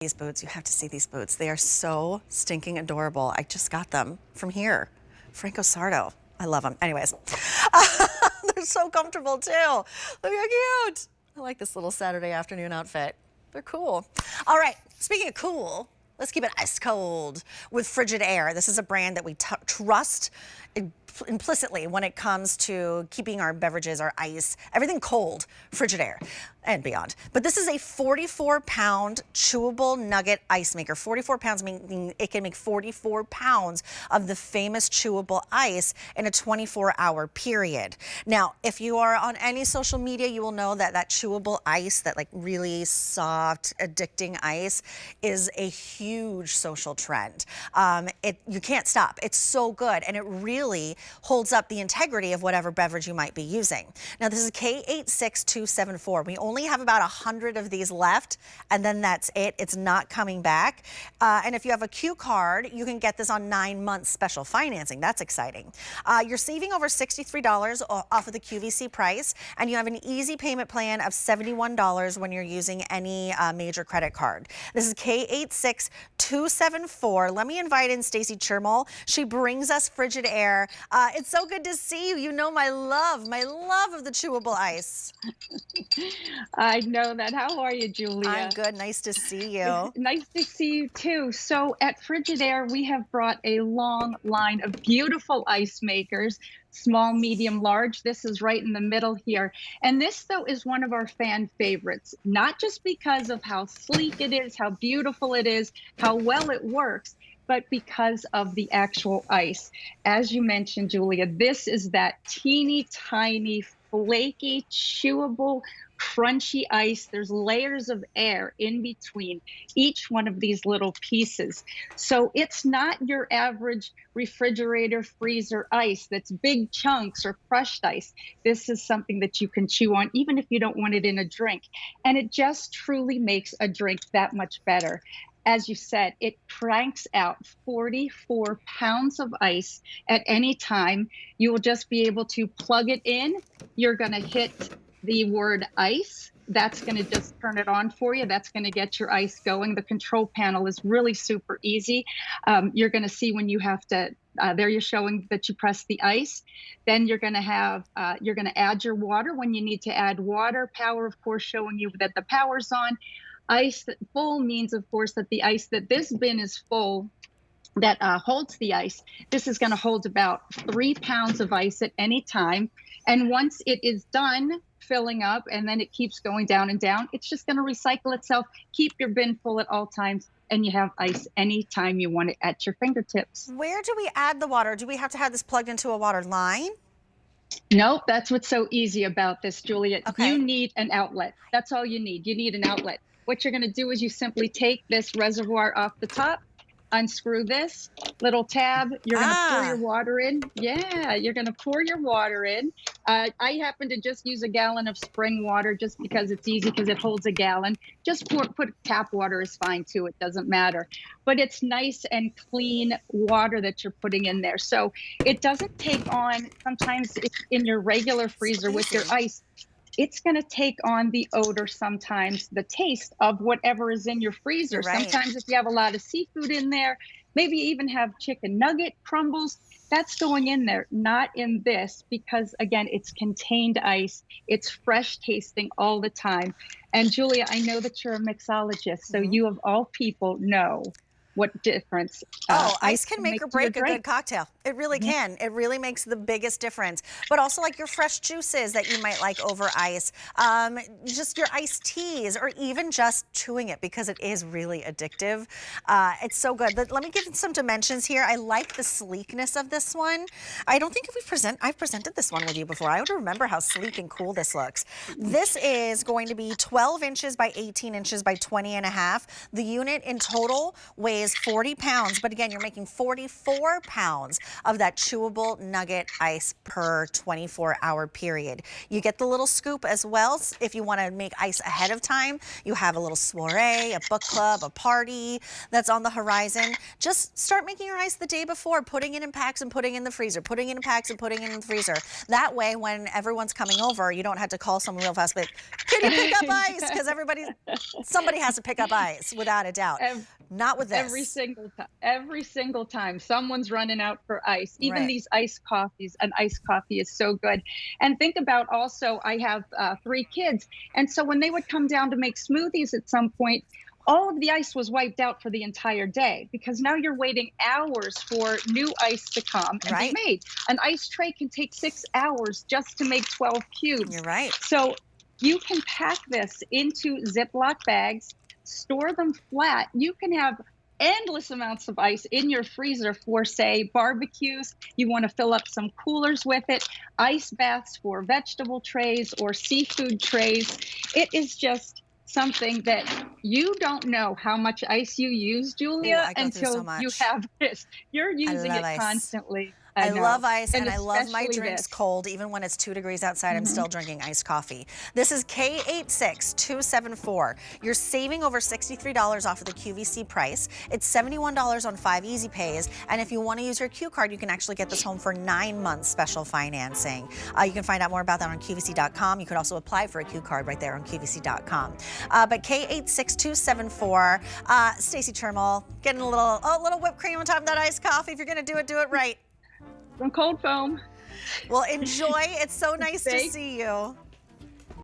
These boots, you have to see these boots. They are so stinking adorable. I just got them from here. Franco Sardo. I love them. Anyways, they're so comfortable too. Look how cute. I like this little Saturday afternoon outfit. They're cool. All right, speaking of cool, let's keep it ice cold with Frigidaire. This is a brand that we trust implicitly when it comes to keeping our beverages, our ice, everything cold. Frigidaire and beyond. But this is a 44-pound chewable nugget ice maker. 44 pounds meaning it can make 44 pounds of the famous chewable ice in a 24-hour period. Now, if you are on any social media, you will know that that chewable ice, that like really soft, addicting ice, is a huge social trend. You can't stop. It's so good, and it really holds up the integrity of whatever beverage you might be using. Now, this is K86274. We only have about 100 of these left, and then that's it. It's not coming back. And if you have a Q card, you can get this on 9 months special financing. That's exciting. You're saving over $63 off of the QVC price, and you have an easy payment plan of $71 when you're using any major credit card. This is K86274. Let me invite in Stacy Chirmol. She brings us Frigidaire. It's so good to see you. You know my love of the chewable ice. I know that. How are you, Julia? I'm good. Nice to see you. Nice to see you too. So at Frigidaire, we have brought a long line of beautiful ice makers, small, medium, large. This is right in the middle here. And this, though, is one of our fan favorites, not just because of how sleek it is, how beautiful it is, how well it works, but because of the actual ice. As you mentioned, Julia, this is that teeny tiny, flaky, chewable, crunchy ice. There's layers of air in between each one of these little pieces. So it's not your average refrigerator, freezer ice that's big chunks or crushed ice. This is something that you can chew on even if you don't want it in a drink. And it just truly makes a drink that much better. As you said, it cranks out 44 pounds of ice at any time. You will just be able to plug it in. You're going to hit the word ice. That's going to just turn it on for you. That's going to get your ice going. The control panel is really super easy. You're going to see when you have to, there you're showing that you press the ice. Then you're going to have, you're going to add your water when you need to add water. Power, of course, showing you that the power's on. Ice full means, of course, that the ice, that this bin is full, that holds the ice. This is going to hold about 3 pounds of ice at any time. And once it is done filling up and then it keeps going down and down, it's just going to recycle itself. Keep your bin full at all times, and you have ice anytime you want it at your fingertips. Where do we add the water? Do we have to have this plugged into a water line? Nope, that's what's so easy about this, Julia. Okay. You need an outlet. That's all you need. You need an outlet. What you're going to do is you simply take this reservoir off the top, unscrew this little tab. You're going to pour your water in. Yeah, you're going to pour your water in. I happen to just use a gallon of spring water just because it's easy, because it holds a gallon. Just put tap water is fine too. It doesn't matter. But it's nice and clean water that you're putting in there. So it doesn't take on, sometimes in your regular freezer with your ice, it's going to take on the odor, sometimes the taste of whatever is in your freezer. Right. Sometimes if you have a lot of seafood in there, maybe you even have chicken nugget crumbles, that's going in there, not in this, because again, it's contained ice. It's fresh tasting all the time. And Julia, I know that you're a mixologist, so you of all people know what difference ice can make or break a good cocktail. It really can. It really makes the biggest difference. But also like your fresh juices that you might like over ice, just your iced teas, or even just chewing it, because it is really addictive. It's so good. But let me give some dimensions here. I like the sleekness of this one. I don't think I've presented this one with you before. I would remember how sleek and cool this looks. This is going to be 12 inches by 18 inches by 20 and a half. The unit in total weighs weighs 40 pounds, but again, you're making 44 pounds of that chewable nugget ice per 24-hour period. You get the little scoop as well. If you want to make ice ahead of time, you have a little soiree, a book club, a party that's on the horizon. Just start making your ice the day before, putting it in packs and putting it in the freezer, putting it in packs and putting it in the freezer. That way, when everyone's coming over, you don't have to call someone real fast, but can you pick up ice? Because somebody has to pick up ice, without a doubt. Not with this. Every single time someone's running out for ice. Even Right. these iced coffees, an iced coffee is so good. And think about also, I have 3 kids. And so when they would come down to make smoothies at some point, all of the ice was wiped out for the entire day, because now you're waiting hours for new ice to come and Right. be made. An ice tray can take 6 hours just to make 12 cubes. You're right. So you can pack this into Ziploc bags, store them flat. You can have endless amounts of ice in your freezer for, say, barbecues. You want to fill up some coolers with it, ice baths for vegetable trays or seafood trays. It is just something that you don't know how much ice you use, Julia, I go through so until much. you have this. You're using it ice. constantly. I know. love ice, and I love my especially drinks this. cold. Even when it's 2 degrees outside, I'm still drinking iced coffee. This is K86274. You're saving over $63 off of the QVC price. It's $71 on 5 easy pays. And if you want to use your Q card, you can actually get this home for 9 months special financing. You can find out more about that on QVC.com. You could also apply for a Q card right there on QVC.com. But K86274, Stacy Trimble, getting a little whipped cream on top of that iced coffee. If you're going to do it right. From cold foam. Well, enjoy. It's so nice to Thank- see you.